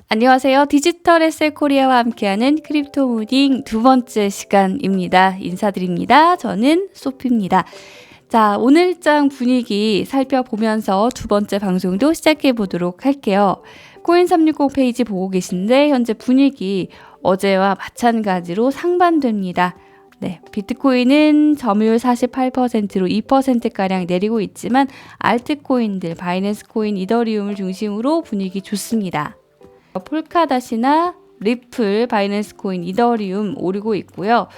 안녕하세요. 디지털 에셋 코리아와 함께하는 크립토 모닝 두 번째 시간입니다. 인사드립니다. 저는 소피입니다. 자, 오늘장 분위기 살펴보면서 두 번째 방송도 시작해 보도록 할게요. 코인360 페이지 보고 계신데 현재 분위기 어제와 마찬가지로 상반됩니다. 네, 비트코인은 점유율 48%로 2%가량 내리고 있지만 알트코인들, 바이낸스 코인, 이더리움을 중심으로 분위기 좋습니다. 폴카닷이나 리플, 바이낸스 코인, 이더리움 오르고 있고요.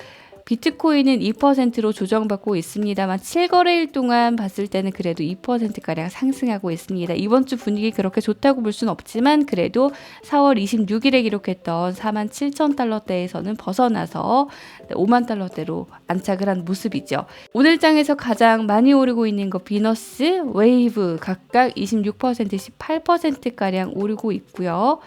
비트코인은 2%로 조정받고 있습니다만 7거래일 동안 봤을 때는 그래도 2%가량 상승하고 있습니다. 이번 주 분위기 그렇게 좋다고 볼 수는 없지만 그래도 4월 26일에 기록했던 47,000달러대에서는 벗어나서 5만 달러대로 안착을 한 모습이죠. 오늘 장에서 가장 많이 오르고 있는 거 비너스, 웨이브 각각 26%, 18%가량 오르고 있고요.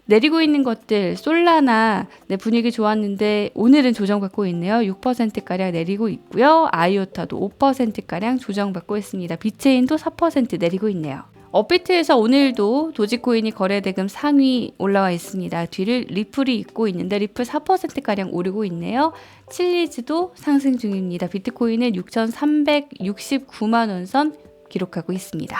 내리고 있는 것들 솔라나 분위기 좋았는데 오늘은 조정받고 있네요. 6%가량 내리고 있고요. 아이오타도 5%가량 조정받고 있습니다. 비체인도 4% 내리고 있네요. 업비트에서 오늘도 도지코인이 거래대금 상위 올라와 있습니다. 뒤를 리플이 잇고 있는데 리플 4%가량 오르고 있네요. 칠리즈도 상승 중입니다. 비트코인은 6,369만 원 선 기록하고 있습니다.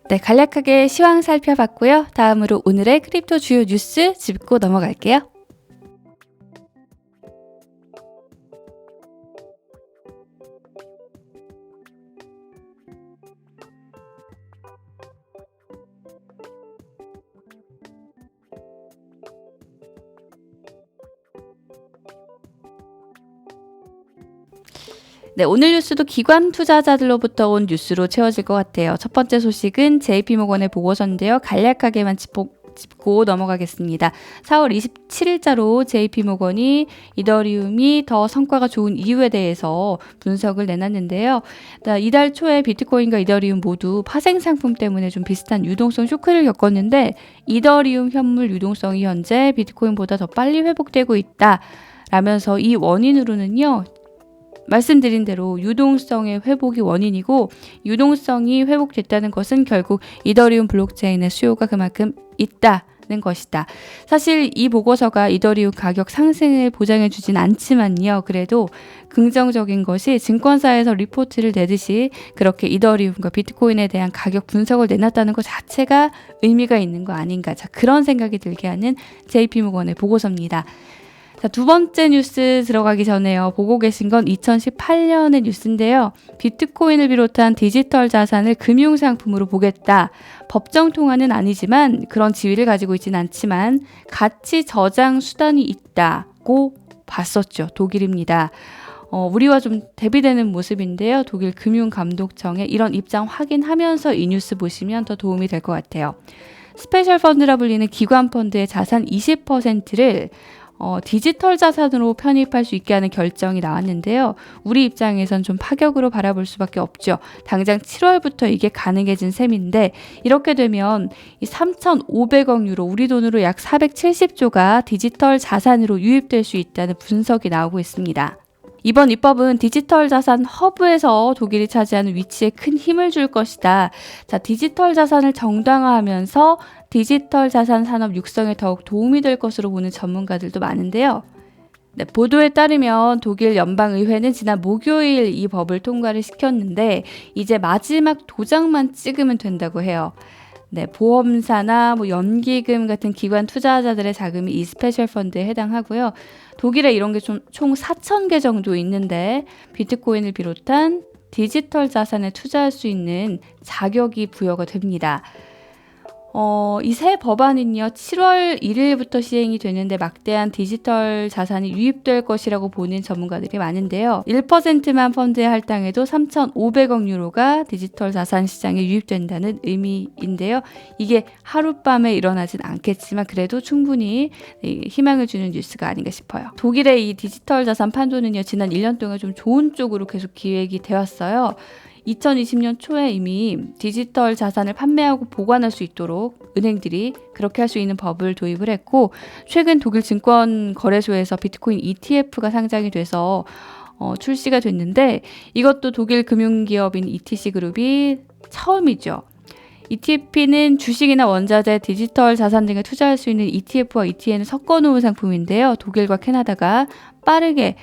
네, 간략하게 시황 살펴봤고요. 다음으로 오늘의 크립토 주요 뉴스 짚고 넘어갈게요. 네, 오늘 뉴스도 기관 투자자들로부터 온 뉴스로 채워질 것 같아요. 첫 번째 소식은 JP모건의 보고서인데요. 간략하게만 짚고 넘어가겠습니다. 4월 27일자로 JP모건이 이더리움이 더 성과가 좋은 이유에 대해서 분석을 내놨는데요. 이달 초에 비트코인과 이더리움 모두 파생 상품 때문에 좀 비슷한 유동성 쇼크를 겪었는데 이더리움 현물 유동성이 현재 비트코인보다 더 빨리 회복되고 있다. 라면서 이 원인으로는요. 말씀드린 대로 유동성의 회복이 원인이고 유동성이 회복됐다는 것은 결국 이더리움 블록체인의 수요가 그만큼 있다는 것이다. 사실 이 보고서가 이더리움 가격 상승을 보장해 주진 않지만요. 그래도 긍정적인 것이 증권사에서 리포트를 내듯이 그렇게 이더리움과 비트코인에 대한 가격 분석을 내놨다는 것 자체가 의미가 있는 거 아닌가. 자, 그런 생각이 들게 하는 JP모건의 보고서입니다. 자, 두 번째 뉴스 들어가기 전에요. 보고 계신 건 2018년의 뉴스인데요. 비트코인을 비롯한 디지털 자산을 금융상품으로 보겠다. 법정 통화는 아니지만 그런 지위를 가지고 있지는 않지만 가치 저장 수단이 있다고 봤었죠. 독일입니다. 우리와 좀 대비되는 모습인데요. 독일 금융감독청의 이런 입장 확인하면서 이 뉴스 보시면 더 도움이 될 것 같아요. 스페셜 펀드라 불리는 기관 펀드의 자산 20%를 디지털 자산으로 편입할 수 있게 하는 결정이 나왔는데요. 우리 입장에선 좀 파격으로 바라볼 수밖에 없죠. 당장 7월부터 이게 가능해진 셈인데 이렇게 되면 이 3,500억 유로, 우리 돈으로 약 470조가 디지털 자산으로 유입될 수 있다는 분석이 나오고 있습니다. 이번 입법은 디지털 자산 허브에서 독일이 차지하는 위치에 큰 힘을 줄 것이다. 자, 디지털 자산을 정당화하면서 디지털 자산 산업 육성에 더욱 도움이 될 것으로 보는 전문가들도 많은데요. 네, 보도에 따르면 독일 연방의회는 지난 목요일 이 법을 통과를 시켰는데 이제 마지막 도장만 찍으면 된다고 해요. 네, 보험사나 연기금 같은 기관 투자자들의 자금이 이 스페셜 펀드에 해당하고요. 독일에 이런 게 총 4,000개 정도 있는데 비트코인을 비롯한 디지털 자산에 투자할 수 있는 자격이 부여가 됩니다. 이 새 법안은요, 7월 1일부터 시행이 되는데 막대한 디지털 자산이 유입될 것이라고 보는 전문가들이 많은데요. 1%만 펀드에 할당해도 3,500억 유로가 디지털 자산 시장에 유입된다는 의미인데요. 이게 하룻밤에 일어나진 않겠지만 그래도 충분히 희망을 주는 뉴스가 아닌가 싶어요. 독일의 이 디지털 자산 판도는요, 지난 1년 동안 좀 좋은 쪽으로 계속 기획이 되었어요. 2020년 초에 이미 디지털 자산을 판매하고 보관할 수 있도록 은행들이 그렇게 할 수 있는 법을 도입을 했고 최근 독일 증권 거래소에서 비트코인 ETF가 상장이 돼서 출시가 됐는데 이것도 독일 금융기업인 ETC 그룹이 처음이죠. ETF는 주식이나 원자재, 디지털 자산 등에 투자할 수 있는 ETF와 ETN을 섞어놓은 상품인데요. 독일과 캐나다가 빠르게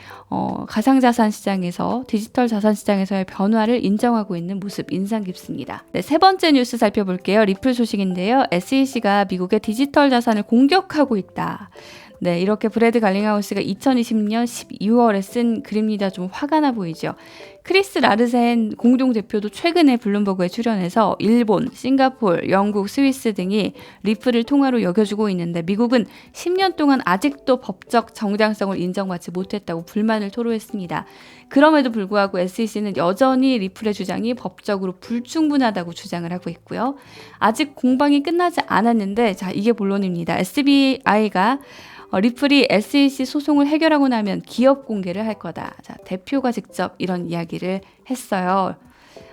가상자산 시장에서 디지털 자산 시장에서의 변화를 인정하고 있는 모습 인상 깊습니다. 네, 세 번째 뉴스 살펴볼게요. 리플 소식인데요. SEC가 미국의 디지털 자산을 공격하고 있다. 네, 이렇게 브래드 갈링하우스가 2020년 12월에 쓴 글입니다. 좀 화가 나 보이죠. 크리스 라르센 공동대표도 최근에 블룸버그에 출연해서 일본, 싱가포르, 영국, 스위스 등이 리플을 통화로 여겨주고 있는데 미국은 10년 동안 아직도 법적 정당성을 인정받지 못했다고 불만을 토로했습니다. 그럼에도 불구하고 SEC는 여전히 리플의 주장이 법적으로 불충분하다고 주장을 하고 있고요. 아직 공방이 끝나지 않았는데 자, 이게 본론입니다. SBI가 리플이 SEC 소송을 해결하고 나면 기업 공개를 할 거다. 자, 대표가 직접 이런 이야기를 했어요.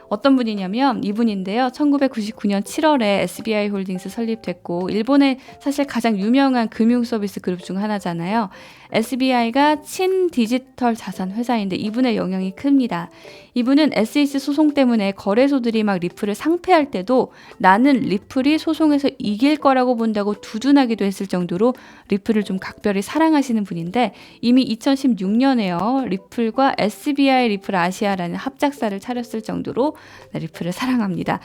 어떤 분이냐면 이분인데요. 1999년 7월에 SBI 홀딩스 설립됐고 일본의 사실 가장 유명한 금융 서비스 그룹 중 하나잖아요. SBI가 친디지털 자산 회사인데 이분의 영향이 큽니다. 이분은 SEC 소송 때문에 거래소들이 막 리플을 상폐할 때도 나는 리플이 소송에서 이길 거라고 본다고 두둔하기도 했을 정도로 리플을 좀 각별히 사랑하시는 분인데 이미 2016년에요. 리플과 SBI 리플 아시아라는 합작사를 차렸을 정도로 리플을 사랑합니다.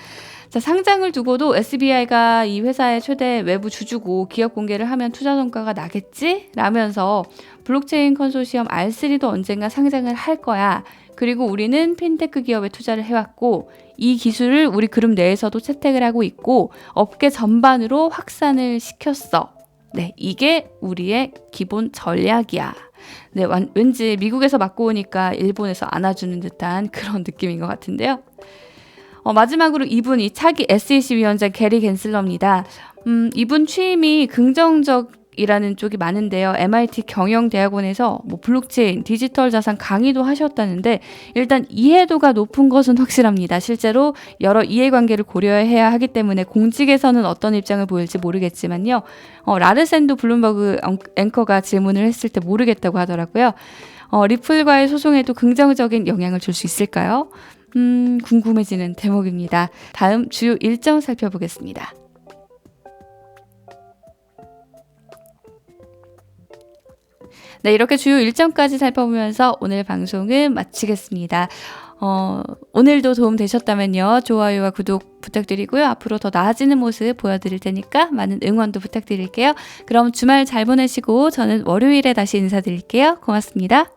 자, 상장을 두고도 SBI가 이 회사의 최대 외부 주주고 기업 공개를 하면 투자 성과가 나겠지? 라면서 블록체인 컨소시엄 R3도 언젠가 상장을 할 거야. 그리고 우리는 핀테크 기업에 투자를 해왔고 이 기술을 우리 그룹 내에서도 채택을 하고 있고 업계 전반으로 확산을 시켰어. 네, 이게 우리의 기본 전략이야. 네, 왠지 미국에서 맡고 오니까 일본에서 안아주는 듯한 그런 느낌인 것 같은데요. 마지막으로 이분이 차기 SEC 위원장 게리 갠슬러입니다. 이분 취임이 긍정적이라는 쪽이 많은데요. MIT 경영대학원에서 블록체인, 디지털 자산 강의도 하셨다는데 일단 이해도가 높은 것은 확실합니다. 실제로 여러 이해관계를 고려해야 하기 때문에 공직에서는 어떤 입장을 보일지 모르겠지만요. 라르센도 블룸버그 앵커가 질문을 했을 때 모르겠다고 하더라고요. 리플과의 소송에도 긍정적인 영향을 줄 수 있을까요? 궁금해지는 대목입니다. 다음 주요 일정 살펴보겠습니다. 네, 이렇게 주요 일정까지 살펴보면서 오늘 방송은 마치겠습니다. 오늘도 도움 되셨다면요. 좋아요와 구독 부탁드리고요. 앞으로 더 나아지는 모습 보여드릴 테니까 많은 응원도 부탁드릴게요. 그럼 주말 잘 보내시고 저는 월요일에 다시 인사드릴게요. 고맙습니다.